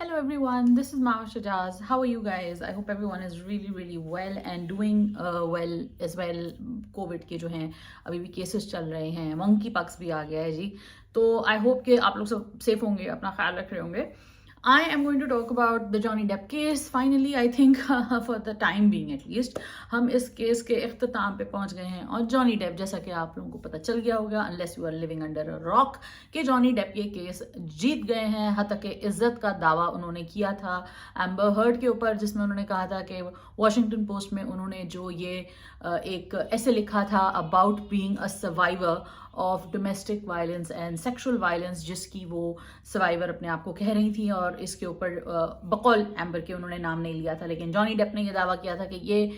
Hello everyone, this is Mao Shajaz. How are you guys? I hope everyone is really well and doing well as well. Covid के जो हैं अभी भी cases चल रहे हैं, मंकी पॉक्स भी आ गया है जी. तो आई होप कि आप लोग सब सेफ होंगे, अपना ख्याल रख रहे होंगे. I am going to talk about the Johnny Depp case. Finally, I think for the time being at least, हम इस केस के इख्तिताम पे पहुंच गए हैं. और जॉनी डेप, जैसा कि आप लोगों को पता चल गया होगा, unless you are living under a rock, कि जॉनी डेप ये केस जीत गए हैं. हत्या के इज्जत का दावा उन्होंने किया था एम्बर हर्ड के ऊपर, जिसमें उन्होंने कहा था कि वॉशिंगटन पोस्ट में उन्होंने जो ये एक ऐसे लिखा था about being a survivor of domestic violence and sexual violence, जिसकी वो सर्वाइवर अपने आप को कह रही थी. और इसके ऊपर बकौल एम्बर के उन्होंने नाम नहीं लिया था, लेकिन जॉनी डेप ने ये दावा किया था कि ये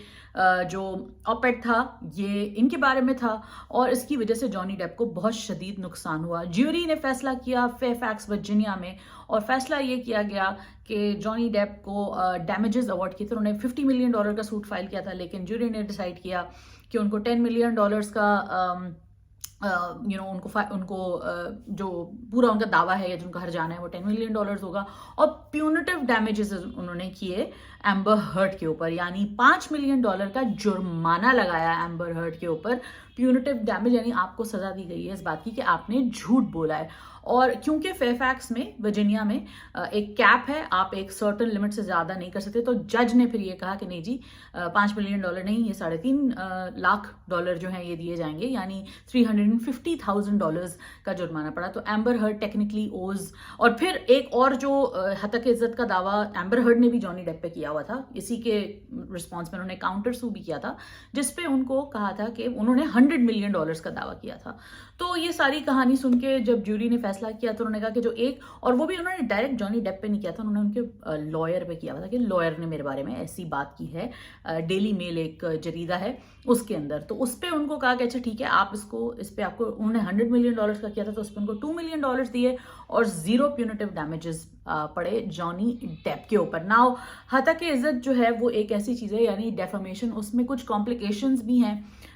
जो ऑपेड था ये इनके बारे में था और इसकी वजह से जॉनी डेप को बहुत शदीद नुकसान हुआ. ज्यूरी ने फैसला किया फेयरफैक्स वर्जीनिया में, और फैसला ये किया गया कि जॉनी डेप को डैमेजेस अवार्ड की. तो उन्होंने $50 मिलियन का सूट फाइल किया था, लेकिन ज्यूरी ने डिसाइड किया कि उनको $10 मिलियन का उनको जो पूरा उनका दावा है या जो उनका हर्जाना है वो $10 मिलियन होगा. और प्यूनिटिव डैमेजेस उन्होंने किए एम्बर हर्ड के ऊपर, यानी $5 मिलियन का जुर्माना लगाया एम्बर हर्ड के ऊपर. प्यूनिटिव डैमेज यानी आपको सजा दी गई है इस बात की कि आपने झूठ बोला है. और क्योंकि फेयरफैक्स में वर्जीनिया में एक कैप है, आप एक सर्टन लिमिट से ज़्यादा नहीं कर सकते, तो जज ने फिर ये कहा कि नहीं जी, $5 मिलियन नहीं, ये $3.5 लाख जो हैं ये दिए जाएंगे, यानी $350,000 का जुर्माना पड़ा. तो एम्बर हर्ड टेक्निकली ओज. और फिर एक और जो हत्या की इज्जत का दावा एम्बर हर्ड ने भी जॉनी डेप पे किया हुआ था, इसी के रिस्पॉन्स में उन्होंने काउंटर सू भी किया था, जिसपे उनको कहा था कि उन्होंने $100 मिलियन का दावा किया था. तो ये सारी कहानी सुन के जब ज्यूरी ने फैसला किया तो उन्होंने कहा कि जो एक, और वो भी उन्होंने डायरेक्ट जॉनी डेप पे नहीं किया था, उन्होंने उनके लॉयर पे किया था कि लॉयर ने मेरे बारे में ऐसी बात की है. डेली मेल एक जरीदा है उसके अंदर, तो उस पर उनको कहा कि अच्छा ठीक है, आप इस पे आपको, उन्होंने $100 मिलियन का किया था तो उस पर उनको $2 मिलियन दिए और 0 प्यूनिटिव डैमेजेस पड़े जॉनी डेप के ऊपर. नाउ हत्या की इज्जत जो है वो एक ऐसी चीज़ है, यानी डेफामेशन, उसमें कुछ कॉम्प्लिकेशंस भी हैं.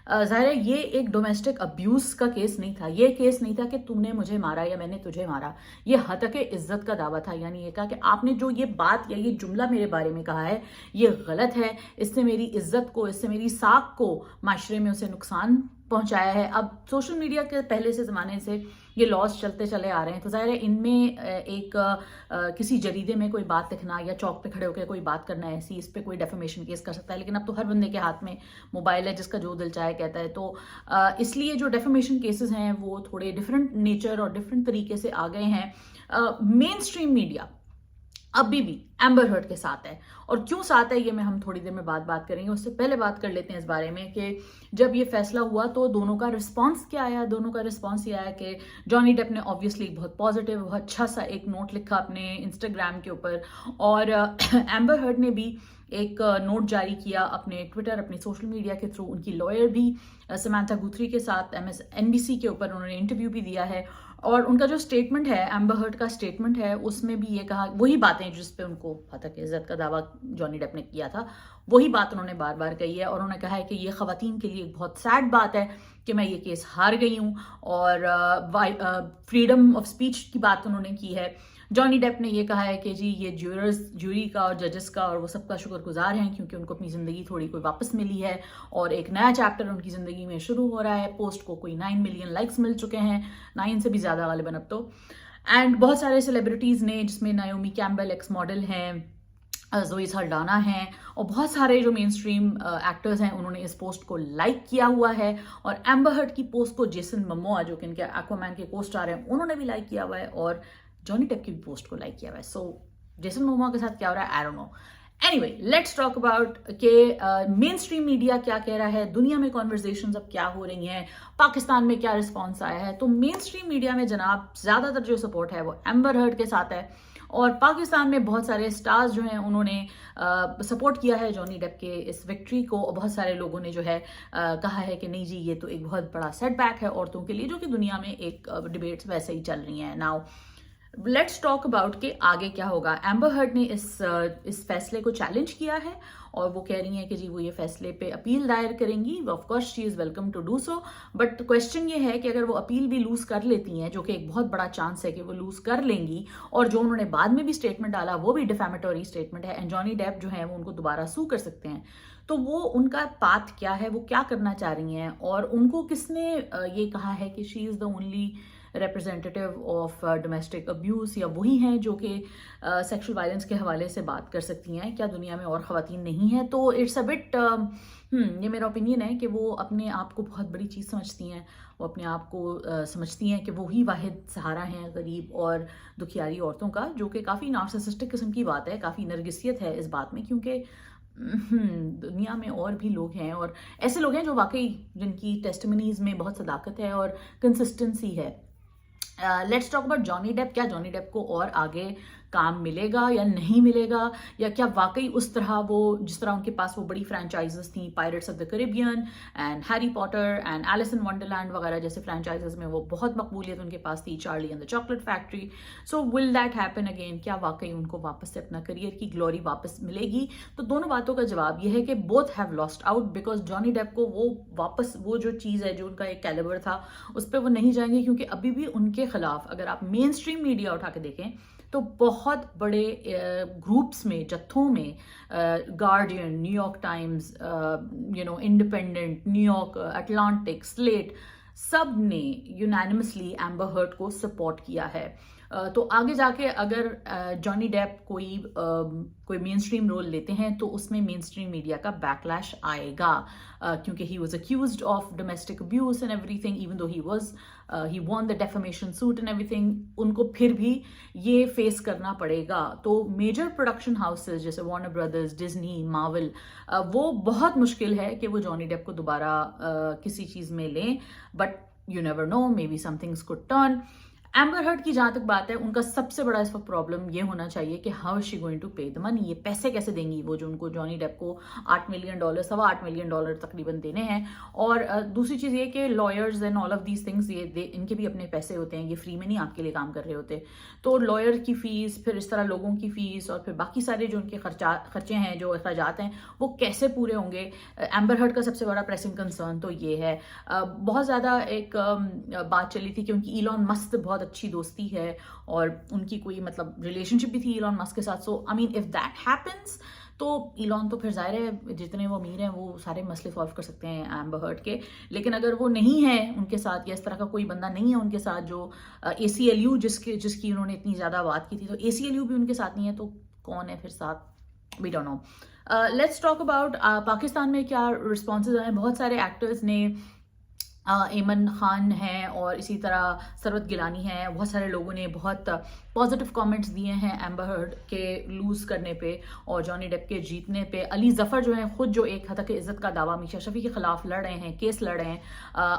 ज़ाहिर है ये एक डोमेस्टिक अब्यूज का केस नहीं था. ये केस नहीं था कि तुमने मुझे मारा या मैंने तुझे मारा. ये हत्या के इज्जत का दावा था, यानी ये कहा कि आपने जो ये बात या ये जुमला मेरे बारे में कहा है ये गलत है, इससे मेरी इज्जत को, इससे मेरी साख को माशरे में उसे नुकसान पहुंचाया है. अब सोशल मीडिया के पहले से ज़माने से ये लॉस चलते चले आ रहे हैं, तो ज़ाहिर है इनमें एक किसी जरीदे में कोई बात लिखना या चौक पे खड़े होकर कोई बात करना ऐसी, इस पे कोई डेफेमेशन केस कर सकता है. लेकिन अब तो हर बंदे के हाथ में मोबाइल है, जिसका जो दिल चाहे कहता है. तो इसलिए जो डेफेमेशन केसेस हैं वो थोड़े डिफरेंट नेचर और डिफरेंट तरीके से आ गए हैं. मेन स्ट्रीम मीडिया अभी भी एम्बर हर्ड के साथ है, और क्यों साथ है ये मैं हम थोड़ी देर में बात करेंगे. उससे पहले बात कर लेते हैं इस बारे में कि जब ये फैसला हुआ तो दोनों का रिस्पांस क्या आया. दोनों का रिस्पांस ये आया कि जॉनी डेप ने ऑब्वियसली बहुत पॉजिटिव, बहुत अच्छा सा एक नोट लिखा अपने इंस्टाग्राम के ऊपर, और एम्बर हर्ड ने भी एक नोट जारी किया अपने ट्विटर, अपने सोशल मीडिया के थ्रू. उनकी लॉयर भी समांथा गुथरी के साथ MSNBC के ऊपर उन्होंने इंटरव्यू भी दिया है, और उनका जो स्टेटमेंट है, एम्बर हर्ड का स्टेटमेंट है, उसमें भी ये कहा, वही बातें जिस पे उनको हत्या की इज्जत का दावा जॉनी डेप ने किया था, वही बात उन्होंने बार बार कही है. और उन्होंने कहा है कि ये खवातीन के लिए एक बहुत सैड बात है कि मैं ये केस हार गई हूँ, और फ्रीडम ऑफ स्पीच की बात उन्होंने की है. जॉनी डेप ने ये कहा है कि जी ये ज्यूरी का और जजेस का और वो सबका शुक्रगुजार हैं, क्योंकि उनको अपनी ज़िंदगी थोड़ी कोई वापस मिली है और एक नया चैप्टर उनकी ज़िंदगी में शुरू हो रहा है. पोस्ट को कोई 9 मिलियन लाइक्स मिल चुके हैं, 9 से भी ज़्यादा गालिबन अब तो. एंड बहुत सारे सेलिब्रिटीज़ ने, जिसमें नायोमी कैम्बेल एक्स मॉडल हैं, ज़ोई सल्डाना हैं, और बहुत सारे जो मेन स्ट्रीम एक्टर्स हैं, उन्होंने इस पोस्ट को लाइक किया हुआ है. और एम्बर हर्ड की पोस्ट को जेसन मोमोआ, जो कि इनके एक्वामैन के को स्टार हैं, उन्होंने भी लाइक किया हुआ है, और जॉनी डेप की पोस्ट को लाइक किया हुआ है. सो जेसन मोमोआ के साथ क्या हो रहा है, I don't know. Anyway, let's talk about के मेन स्ट्रीम मीडिया क्या कह रहा है, दुनिया में कॉन्वर्जेशंस अब क्या हो रही हैं, पाकिस्तान में क्या रिस्पॉन्स आया है. तो मेन स्ट्रीम मीडिया में जनाब ज़्यादातर जो सपोर्ट है वो एम्बर हर्ड के साथ है, और पाकिस्तान में बहुत सारे स्टार्स जो हैं उन्होंने सपोर्ट किया है जॉनी डेप के इस विक्ट्री को. बहुत सारे लोगों ने जो है कहा है कि नहीं जी ये तो एक बहुत बड़ा सेटबैक है औरतों के लिए, जो कि दुनिया में एक डिबेट्स वैसे ही चल रही हैं. नाउ लेट्स टॉक अबाउट कि आगे क्या होगा। एम्बर हर्ड ने इस फैसले को चैलेंज किया है और वो कह रही हैं कि जी वो ये फैसले पे अपील दायर करेंगी। Of course she is welcome to do so, but question ये है कि अगर वो अपील भी लूज कर लेती हैं, जो कि एक बहुत बड़ा चांस है कि वो लूज कर लेंगी, और जो उन्होंने बाद में भी स्टेटमेंट डाला वो भी डिफेमेटरी स्टेटमेंट है, एंड जॉनी डेप जो है वो उनको दोबारा सू कर सकते हैं, तो वो उनका पाथ क्या है, वो क्या करना चाह रही हैं, और उनको किसने ये कहा है कि she is the only representative of domestic abuse, या वही हैं जो कि सेक्सुअल वायलेंस के हवाले से बात कर सकती हैं, क्या दुनिया में और ख़वातीन नहीं हैं? तो इट्स अ बिट ये मेरा ओपिनियन है कि वो अपने आप को बहुत बड़ी चीज़ समझती हैं, वो अपने आप को समझती हैं कि वो ही वाहिद सहारा हैं गरीब और दुखियारी औरतों का, जो कि काफ़ी नार्सिसिस्टिक किस्म की बात है, काफ़ी नरगिसियत है इस बात में, क्योंकि दुनिया में और भी लोग हैं, और ऐसे लोग हैं जो वाकई जिनकी टेस्टिमनीज में बहुत सदाकत है और कंसिस्टेंसी है। Let's talk about Johnny Depp. क्या जॉनी डेप को और आगे काम मिलेगा या नहीं मिलेगा, या क्या वाकई उस तरह वो जिस तरह उनके पास वो बड़ी फ्रेंचाइजेस थी, Pirates of the Caribbean and Harry Potter and Alice in Wonderland वगैरह जैसे फ्रेंचाइजेस में वो बहुत मकबूलियत उनके पास थी, Charlie and the chocolate factory, so will that happen again? क्या वाकई उनको वापस से अपना करियर की ग्लोरी वापस मिलेगी? तो दोनों बातों का जवाब यह है कि both have lost out, because Johnny Depp को वो वापस वो जो चीज़ है जो उनका एक कैलिबर था उस पर वो नहीं जाएंगे, क्योंकि अभी भी उनके खिलाफ अगर आप मेन स्ट्रीम मीडिया उठा के देखें तो बहुत बड़े ग्रुप्स में, जत्थों में, guardian, New York times, independent, New York, Atlantic, slate, सब ने यूनानिमसली एम्बर हर्ड को सपोर्ट किया है। तो आगे जाके अगर जॉनी डेप कोई मेन स्ट्रीम रोल लेते हैं तो उसमें मेन स्ट्रीम मीडिया का बैकलैश आएगा, क्योंकि he was accused of domestic abuse and everything, even though he won the defamation suit and everything, उनको फिर भी ये फेस करना पड़ेगा। तो मेजर प्रोडक्शन हाउसेज जैसे वार्नर ब्रदर्स, डिज्नी, मार्वल, वो बहुत मुश्किल है कि वो जॉनी डेप को दोबारा किसी चीज़ में लें, but you never know, maybe somethings could turn. Amber Heard की जहां तक बात है, उनका सबसे बड़ा इस वक्त प्रॉब्लम ये होना चाहिए कि how is she going to pay the money, ये पैसे कैसे देंगी वो जो उनको जॉनी डेप को $8 मिलियन, $8.25 मिलियन तकरीबन देने हैं। और दूसरी चीज़ ये कि lawyers and all of these things, ये इनके भी अपने पैसे होते हैं, ये फ्री में नहीं आपके लिए काम कर रहे होते। तो लॉयर की फीस, फिर इस तरह लोगों की फीस, और फिर बाकी सारे जो उनके खर्चे हैं, जो अखराजात हैं, वो कैसे पूरे होंगे? एम्बर हर्ड का सबसे बड़ा प्रेसिंग कंसर्न तो ये है। बहुत ज़्यादा एक बात चली थी कि उनकी इलॉन मस्क से बहुत अच्छी दोस्ती है और उनकी कोई मतलब रिलेशनशिप भी थी इलॉन मस्क के साथ। So I mean if that happens तो इलॉन तो फिर जाहिर है जितने वो अमीर हैं वो सारे मसले सॉल्व कर सकते हैं एम्बर हर्ड के, लेकिन अगर वो नहीं है उनके साथ, या इस तरह का कोई बंदा नहीं है उनके साथ जो ACLU जिसकी उन्होंने इतनी ज़्यादा बात की थी, तो ACLU भी उनके साथ नहीं है, तो कौन है फिर साथ? We don't know. Let's talk about Pakistan में क्या रिस्पॉन्सेज आए। बहुत सारे एक्टर्स ने, एमन खान हैं और इसी तरह सरवत गिलानी हैं, बहुत सारे लोगों ने बहुत पॉजिटिव कमेंट्स दिए हैं एम्बर हर्ड के लूज़ करने पे और जॉनी डेप के जीतने पे। अली जफ़र जो हैं खुद, जो एक हद तक इज़्ज़त का दावा मीशा शफ़ी के खिलाफ लड़ रहे हैं, केस लड़ रहे हैं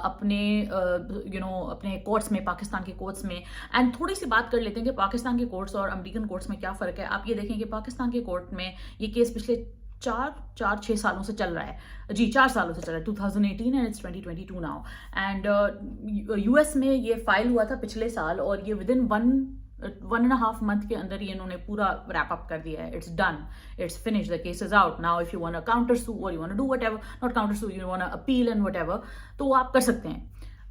अपने कोर्ट्स में, पाकिस्तान के कोर्ट्स में। एंड थोड़ी सी बात कर लेते हैं कि पाकिस्तान के कोर्ट्स और अमेरिकन कोर्ट्स में क्या फ़र्क है। आप ये देखें कि पाकिस्तान के कोर्ट में ये केस पिछले 4-6 सालों से चल रहा है, जी 4 सालों से चल रहा है, 2018 and it's 2022 now. And US में ये फाइल हुआ था पिछले साल, और ये विद इन 1.5 मंथ के अंदर ही इन्होंने पूरा रैप अप कर दिया है। It's done, it's finish, the case is out now. If you want to counter sue और you want to do whatever, not counter sue, you want to appeal and whatever, तो वो आप कर सकते हैं।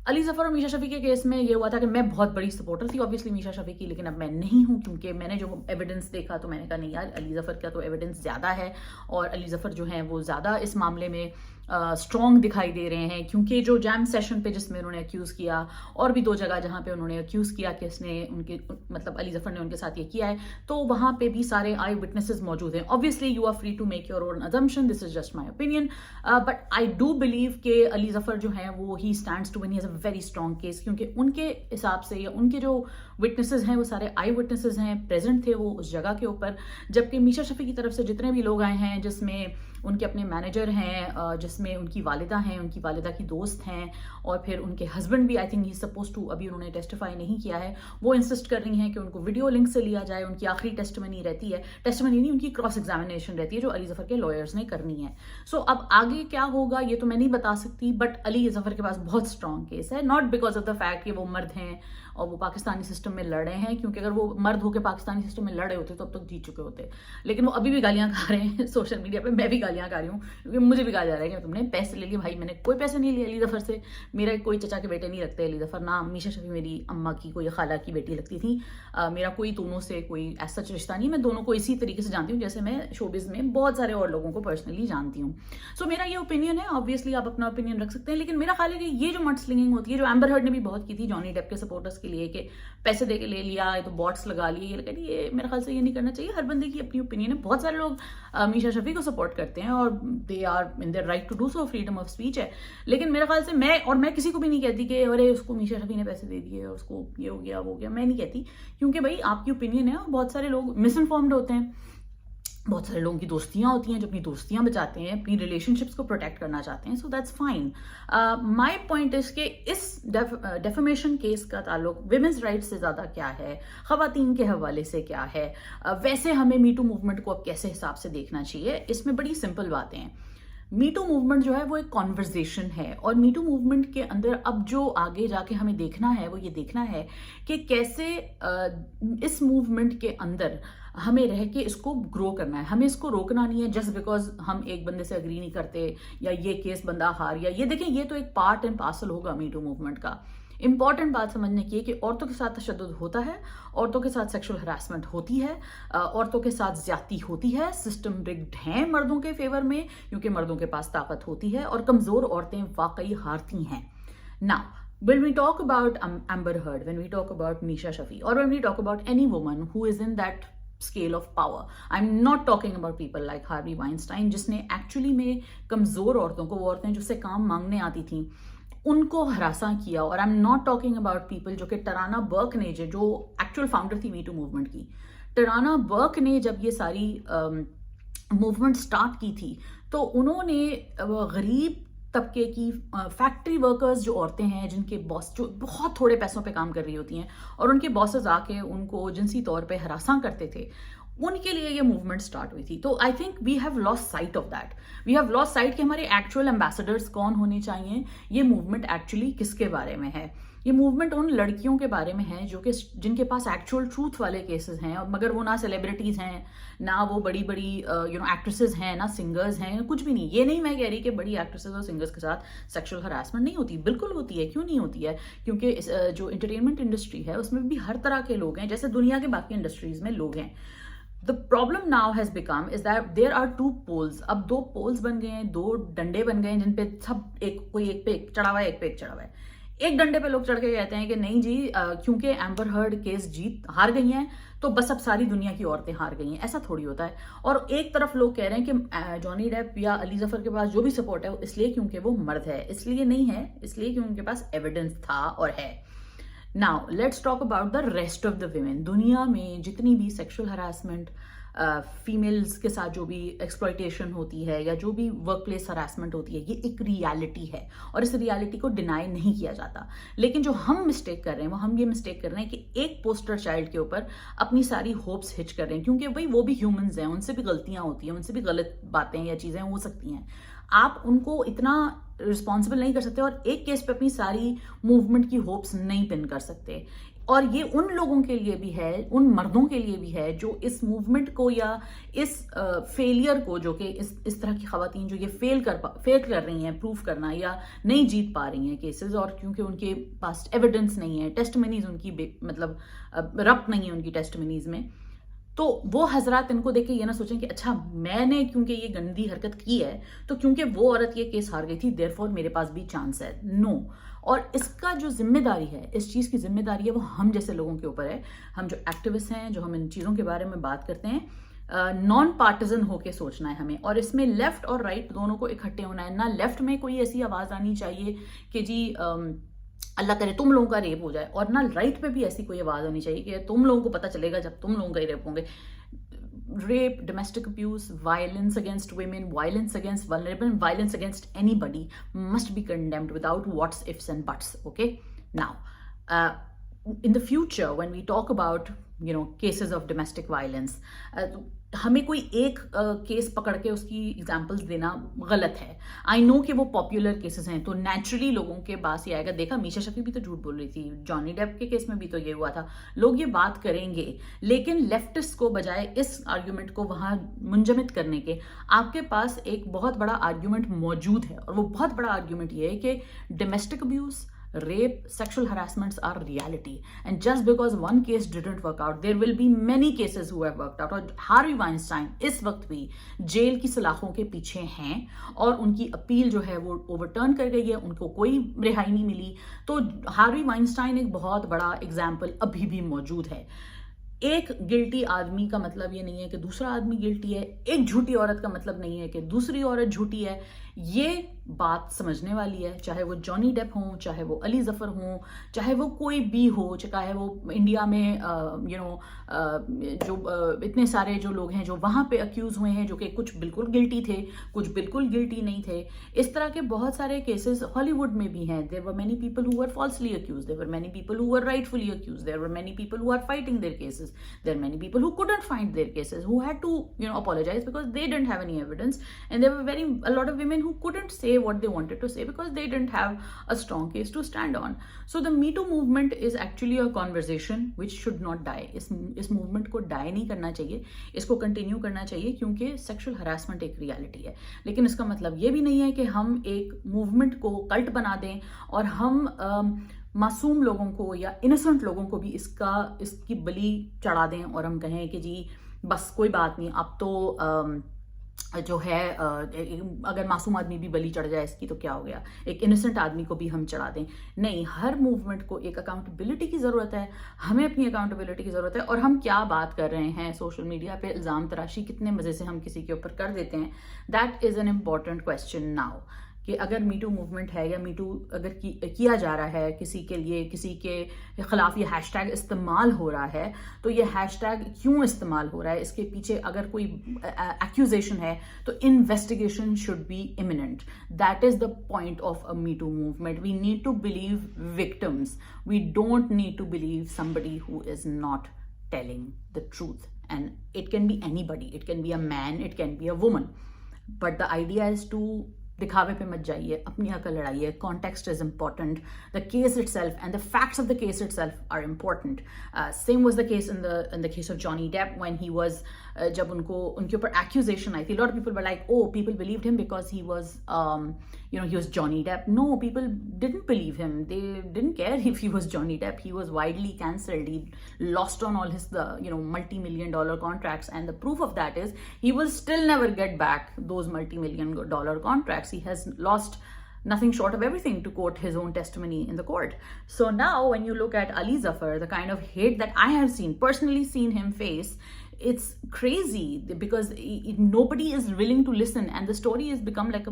अली जफ़र और मीशा शफ़ी के केस में ये हुआ था कि मैं बहुत बड़ी सपोर्टर थी ऑब्वियसली मीशा शफ़ी की, लेकिन अब मैं नहीं हूँ, क्योंकि मैंने जो एविडेंस देखा तो मैंने कहा नहीं यार, अली जफ़र का तो एविडेंस ज़्यादा है और अली जफ़र जो हैं वो ज़्यादा इस मामले में स्ट्रॉन्ग दिखाई दे रहे हैं, क्योंकि जो जैम सेशन पे जिसमें उन्होंने अक्यूज़ किया, और भी 2 जगह जहाँ पे उन्होंने अक्यूज़ किया कि इसने उनके मतलब अली जफ़र ने उनके साथ ये किया है, तो वहाँ पे भी सारे आई विटनेसेस मौजूद हैं। Obviously you are free to make your own assumption, this is just my opinion, but I do believe कि अली जफ़र जो हैं वो ही stands to win, he has a very strong case, क्योंकि उनके हिसाब से या उनके जो विटनेसेस हैं वो सारे आई विटनेसेस हैं, प्रेजेंट थे वो उस जगह के ऊपर। जबकि मीशा शफ़ी की तरफ से जितने भी लोग आए हैं, जिसमें उनके अपने मैनेजर हैं, जिसमें उनकी वालिदा हैं, उनकी वालिदा की दोस्त हैं, और फिर उनके हस्बैंड भी, I think he suppose to, अभी उन्होंने टेस्टिफाई नहीं किया है, वो इंसिस्ट कर रही हैं कि उनको वीडियो लिंक से लिया जाए। उनकी आखिरी टेस्टिमनी रहती है, टेस्टिमनी नहीं, उनकी क्रॉस एग्जामिनेशन रहती है जो अली जफ़र के लॉयर्स ने करनी है। सो अब आगे क्या होगा ये तो मैं नहीं बता सकती, बट अली जफ़र के पास बहुत स्ट्रॉन्ग केस है, not because of the fact कि वो मर्द हैं اور وہ پاکستانی سسٹم میں لڑ رہے ہیں, کیونکہ اگر وہ مرد ہو کے پاکستانی سسٹم میں لڑ رہے ہوتے تو اب تک جیت چکے ہوتے, لیکن وہ ابھی بھی گالیاں کھا رہے ہیں سوشل میڈیا پہ. میں بھی گالیاں کھا رہی ہوں کیونکہ مجھے بھی کہا جا رہا ہے کہ تم نے پیسے لے لیے. بھائی میں نے کوئی پیسے نہیں لیے علی ظفر سے, میرا کوئی چچا کے بیٹے نہیں لگتے علی ظفر, نہ میشا شفیع میری اماں کی کوئی خالہ کی بیٹی لگتی تھی. میرا کوئی دونوں سے کوئی ایسا رشتہ نہیں, میں دونوں کو اسی طریقے سے جانتی ہوں جیسے میں شوبز میں بہت سارے اور لوگوں کو پرسنلی جانتی ہوں. سو میرا یہ اوپینین ہے, آبویسلی آپ اپنا اوپینین رکھ سکتے ہیں, لیکن میرا خیال ہے کہ یہ جو مڈ سلنگنگ ہوتی ہے, جو ایمبر ہرڈ نے بھی بہت کی تھی جانی ڈیپ کے سپورٹرز کے لیے کہ پیسے دے کے لے لیا, تو باٹس لگا لیے, یہ لگا لیے, یہ میرے خیال سے یہ نہیں کرنا چاہیے. ہر بندے کی اپنی اوپینین ہے. بہت سارے لوگ میشا شفیع کو سپورٹ کرتے ہیں اور they are in their right to do so, freedom of speech ہے, لیکن میرے خیال سے میں کسی کو بھی نہیں کہتی کہ ارے اس کو میشا شفیع نے پیسے دے دیے اور اس کو یہ ہو گیا وہ ہو گیا, میں نہیں کہتی, کیونکہ بھائی آپ کی اوپینین ہے. اور بہت سارے لوگ مس انفارمڈ ہوتے ہیں, بہت سارے لوگوں کی دوستیاں ہوتی ہیں جو اپنی دوستیاں بچاتے ہیں, اپنی ریلیشن شپس کو پروٹیکٹ کرنا چاہتے ہیں. So that's fine. My point is کہ اس ڈیفیمیشن کیس کا تعلق ویمنس رائٹس سے زیادہ کیا ہے, خواتین کے حوالے سے کیا ہے, ویسے ہمیں میٹو موومنٹ کو اب کیسے حساب سے دیکھنا چاہیے. اس میں بڑی سمپل باتیں ہیں. میٹو موومنٹ جو ہے وہ ایک کانورزیشن ہے, اور میٹو موومنٹ کے اندر اب جو آگے جا کے ہمیں دیکھنا ہے وہ یہ دیکھنا ہے کہ کیسے اس موومنٹ کے اندر ہمیں رہ کے اس کو گرو کرنا ہے. ہمیں اس کو روکنا نہیں ہے جسٹ بیکاز ہم ایک بندے سے اگری نہیں کرتے یا یہ کیس بندہ ہار گیا. یہ دیکھیں, یہ تو ایک پارٹ اینڈ پارسل ہوگا میٹو موومنٹ کا. امپورٹنٹ بات سمجھنے کی ہے کہ عورتوں کے ساتھ تشدد ہوتا ہے, عورتوں کے ساتھ سیکشل ہراسمنٹ ہوتی ہے, عورتوں کے ساتھ زیادتی ہوتی ہے, سسٹم رگڈ ہیں مردوں کے فیور میں کیونکہ مردوں کے پاس طاقت ہوتی ہے, اور کمزور عورتیں واقعی ہارتی ہیں. Now, when we talk about Amber Heard, when we talk about Misha Shafi, or when we talk about any woman who is in that scale of power, I'm not talking about people like Harvey Weinstein, جس نے actually میں کمزور عورتوں کو, وہ عورتیں جو سے کام مانگنے آتی تھیں, ان کو ہراساں کیا. اور I'm not talking about people جو کہ ٹرانا برک نے, جو ایکچوئل فاؤنڈر تھی میٹو موومنٹ کی, ٹرانا برک نے جب یہ ساری موومنٹ سٹارٹ کی تھی تو انہوں نے غریب طبقے کی فیکٹری ورکرز جو عورتیں ہیں, جن کے باس جو بہت تھوڑے پیسوں پہ کام کر رہی ہوتی ہیں اور ان کے باسز آ کے ان کو جنسی طور پہ ہراساں کرتے تھے, ان کے لیے یہ موومنٹ سٹارٹ ہوئی تھی. تو I think we have lost sight of that. We have lost sight کہ ہمارے ایکچوئل ایمبیسڈرز کون ہونے چاہیے, یہ موومنٹ ایکچولی کس کے بارے میں ہے. یہ موومنٹ ان لڑکیوں کے بارے میں ہے جو کہ جن کے پاس ایکچوئل ٹروتھ والے کیسز ہیں, مگر وہ نہ سیلیبریٹیز ہیں, نہ وہ بڑی بڑی ایکٹریسز ہیں, نہ سنگرز ہیں, کچھ بھی نہیں. یہ نہیں میں کہہ رہی کہ بڑی ایکٹریسز اور سنگرز کے ساتھ سیکشل ہراسمنٹ نہیں ہوتی, بالکل ہوتی ہے. کیوں نہیں ہوتی ہے؟ کیونکہ جو انٹرٹینمنٹ انڈسٹری ہے اس میں بھی ہر طرح کے لوگ ہیں, جیسے دنیا کے باقی انڈسٹریز میں لوگ ہیں. The problem now has become is that there are two poles. اب دو پولز بن گئے ہیں, دو ڈنڈے بن گئے ہیں جن پہ سب کوئی ایک پہ ایک چڑھا ہوا ہے, ایک پہ ایک چڑھا ہوا ہے. ایک ڈنڈے پہ لوگ چڑھ کے کہتے ہیں کہ نہیں جی کیونکہ ایمبر ہرڈ کیس ہار گئی ہیں تو بس اب ساری دنیا کی عورتیں ہار گئی ہیں. ایسا تھوڑی ہوتا ہے. اور ایک طرف لوگ کہہ رہے ہیں کہ جانی ڈیپ یا علی ظفر کے پاس جو بھی سپورٹ ہے وہ اس لیے کیونکہ وہ مرد ہے, اس لیے نہیں ہے, اس لیے کہ ان کے پاس ایویڈنس تھا اور ہے. Now let's talk about the rest of the women. دنیا میں جتنی بھی سیکشل ہراسمنٹ, فیمیلز کے ساتھ جو بھی ایکسپلائٹیشن ہوتی ہے یا جو بھی ورک پلیس ہراسمنٹ ہوتی ہے, یہ ایک ریالٹی ہے اور اس ریالٹی کو ڈینائی نہیں کیا جاتا. لیکن جو ہم مسٹیک کر رہے ہیں وہ ہم یہ مسٹیک کر رہے ہیں کہ ایک پوسٹر چائلڈ کے اوپر اپنی ساری ہوپس ہچ کر رہے ہیں, کیونکہ بھائی وہ بھی ہیومنز ہیں, ان سے بھی غلطیاں ہوتی ہیں, ان سے بھی غلط باتیں یا چیزیں ہو سکتی ہیں. آپ ان کو اتنا رسپانسبل نہیں کر سکتے اور ایک کیس پہ اپنی ساری موومنٹ کی ہوپس نہیں پن کر سکتے. اور یہ ان لوگوں کے لیے بھی ہے, ان مردوں کے لیے بھی ہے جو اس موومنٹ کو یا اس فیلئر کو, جو کہ اس طرح کی خواتین جو یہ فیل کر رہی ہیں پروف کرنا یا نہیں جیت پا رہی ہیں کیسز, اور کیونکہ ان کے پاس ایویڈنس نہیں ہے, ٹیسٹمنیز ان کی مطلب ربط نہیں ہے ان کی ٹیسٹمنیز میں, تو وہ حضرات ان کو دیکھ کے یہ نہ سوچیں کہ اچھا میں نے کیونکہ یہ گندی حرکت کی ہے تو کیونکہ وہ عورت یہ کیس ہار گئی تھی دیر فور میرے پاس بھی چانس ہے. نو. اور اس کا جو ذمہ داری ہے, اس چیز کی ذمہ داری ہے وہ ہم جیسے لوگوں کے اوپر ہے, ہم جو ایکٹیوسٹ ہیں, جو ہم ان چیزوں کے بارے میں بات کرتے ہیں, نان پارٹیزن ہو کے سوچنا ہے ہمیں. اور اس میں لیفٹ اور رائٹ دونوں کو اکٹھے ہونا ہے. نہ لیفٹ میں کوئی ایسی آواز آنی چاہیے کہ جی اللہ کرے تم لوگوں کا ریپ ہو جائے, اور نہ رائٹ پہ بھی ایسی کوئی آواز ہونی چاہیے کہ تم لوگوں کو پتہ چلے گا جب تم لوگوں کا ہی ریپ ہوں گے. Rape, domestic abuse, violence against women, violence against vulnerable, violence against anybody must be condemned without whats, ifs and buts. Okay? Now, in the future, when we talk about cases of domestic violence, हमें कोई एक case पकड़ के उसकी examples देना गलत है. I know कि वो पॉपुलर केसेस हैं, तो नेचुरली लोगों के पास ये आएगा, देखा मीशा शफी भी तो झूठ बोल रही थी, जॉनी डेप के केस में भी तो ये हुआ था, लोग ये बात करेंगे. लेकिन लेफ्टिस्ट को बजाय इस आर्ग्यूमेंट को वहां मुंजमद करने के, आपके पास एक बहुत बड़ा आर्ग्यूमेंट मौजूद है, और वो बहुत बड़ा आर्ग्यूमेंट ये है कि domestic abuse, rape, sexual harassments are reality, and just because one case didn't work out, there will be many cases who have worked out. और हार्वी वाइनस्टाइन इस वक्त भी जेल की सलाखों के पीछे हैं, और उनकी अपील जो है वो ओवरटर्न कर गई है, उनको कोई रिहाई नहीं मिली. तो हार्वी वाइनस्टाइन एक बहुत बड़ा एग्जाम्पल अभी भी मौजूद है. एक गिल्टी आदमी का मतलब ये नहीं है कि दूसरा आदमी गिल्टी है, एक झूठी औरत का मतलब नहीं है कि दूसरी औरत झूठी है. ये बात समझने वाली है, चाहे वो जॉनी डेप हो, चाहे वो अली जफर हो, चाहे वो कोई भी हो, चाहे वो इंडिया में जो इतने सारे जो लोग हैं जो वहाँ पे अक्यूज हुए हैं, जो कि कुछ बिल्कुल गिल्टी थे, कुछ बिल्कुल गिल्टी नहीं थे. इस तरह के बहुत सारे केसेस हॉलीवुड में भी हैं. There were many people who were falsely accuse, there were many people who were rightfully accuse, there were many people who are fighting their cases, there many people who couldn't find their cases, who had to apologize because they didn't have any evidence, and there were a lot of women who couldn't say what they wanted to say because they didn't have a strong case to stand on. So the Me Too movement is actually a conversation which should not die. इस movement को die नहीं करना चाहिए, इसको continue करना चाहिए, क्योंकि sexual harassment एक reality है. लेकिन इसका मतलब ये भी नहीं है कि हम एक movement को cult बना दें और हम मासूम लोगों को या innocent लोगों को भी इसकी बलि चढ़ा दें, और हम कहें कि जी बस कोई बात नहीं, अब तो जो है अगर मासूम आदमी भी बलि चढ़ जाए इसकी तो क्या हो गया, एक इनोसेंट आदमी को भी हम चढ़ा दें. नहीं, हर मूवमेंट को एक अकाउंटेबिलिटी की ज़रूरत है, हमें अपनी अकाउंटेबिलिटी की ज़रूरत है. और हम क्या बात कर रहे हैं सोशल मीडिया पे, इल्ज़ाम तराशी कितने मज़े से हम किसी के ऊपर कर देते हैं. That is an important question now, कि अगर मीटू मूवमेंट है या मीटू अगर किया जा रहा है किसी के लिए, किसी के खिलाफ ये हैशटैग इस्तेमाल हो रहा है, तो ये हैशटैग क्यों इस्तेमाल हो रहा है, इसके पीछे अगर कोई एक्यूजेशन है तो investigation should be imminent. That is the point of a MeToo movement. We need to believe victims, we don't need to believe somebody who is not telling the truth. And it can be anybody, it can be a man, it can be a woman, but the idea is to दिखावे पे मत जाइए, अपनी अकल लड़ाइए. Context is important, the case itself and the facts of the case itself are important. Same was the case in the case of Johnny Depp when he was, जब उनके ऊपर एक्यूजेशन आई थी, lot of people were like, oh people believed him because he was he was Johnny Depp. No, people didn't believe him. They didn't care if he was Johnny Depp. He was widely cancelled. He lost on all his multi-million-dollar contracts, and the proof of that is he will still never get back those multi-million-dollar contracts. He has lost nothing short of everything, to quote his own testimony in the court. So now when you look at Ali Zafar, the kind of hate that I have personally seen him face, it's crazy, because nobody is willing to listen, and the story has become like a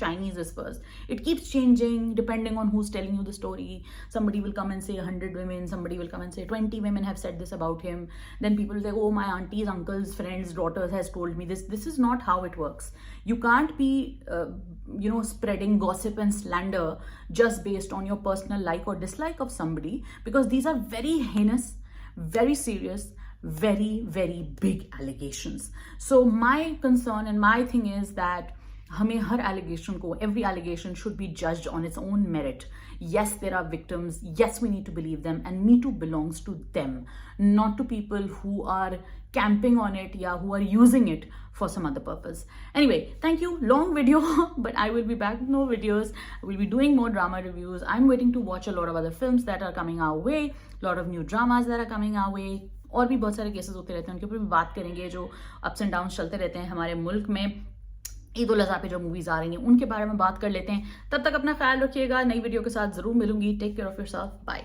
Chinese whispers. It keeps changing depending on who's telling you the story. Somebody will come and say 100 women, somebody will come and say 20 women have said this about him. Then people will say, oh, my aunties, uncles, friends, daughters has told me this. This is not how it works. You can't be spreading gossip and slander just based on your personal like or dislike of somebody, because these are very heinous, very serious, very, very big allegations. So my concern and my thing is that हमें हर allegation को, every allegation should be judged on its own merit. Yes, there are victims. Yes, we need to believe them, and Me Too belongs to them, not to people who are camping on it, yeah, who are using it for some other purpose. Anyway, thank you. Long video, but I will be back with more videos. I will be doing more drama reviews. I'm waiting to watch a lot of other films that are coming our way, a lot of new dramas that are coming our way. और भी बहुत सारे cases होते रहते हैं, उनके ऊपर भी बात करेंगे. जो अप्स एंड डाउन्स चलते रहते हैं हमारे मुल्क में, ईद उल अज़हा पे जो मूवीज आ रही हैं उनके बारे में बात कर लेते हैं. तब तक अपना ख्याल रखिएगा. नई वीडियो के साथ जरूर मिलूंगी. Take care of yourself. Bye.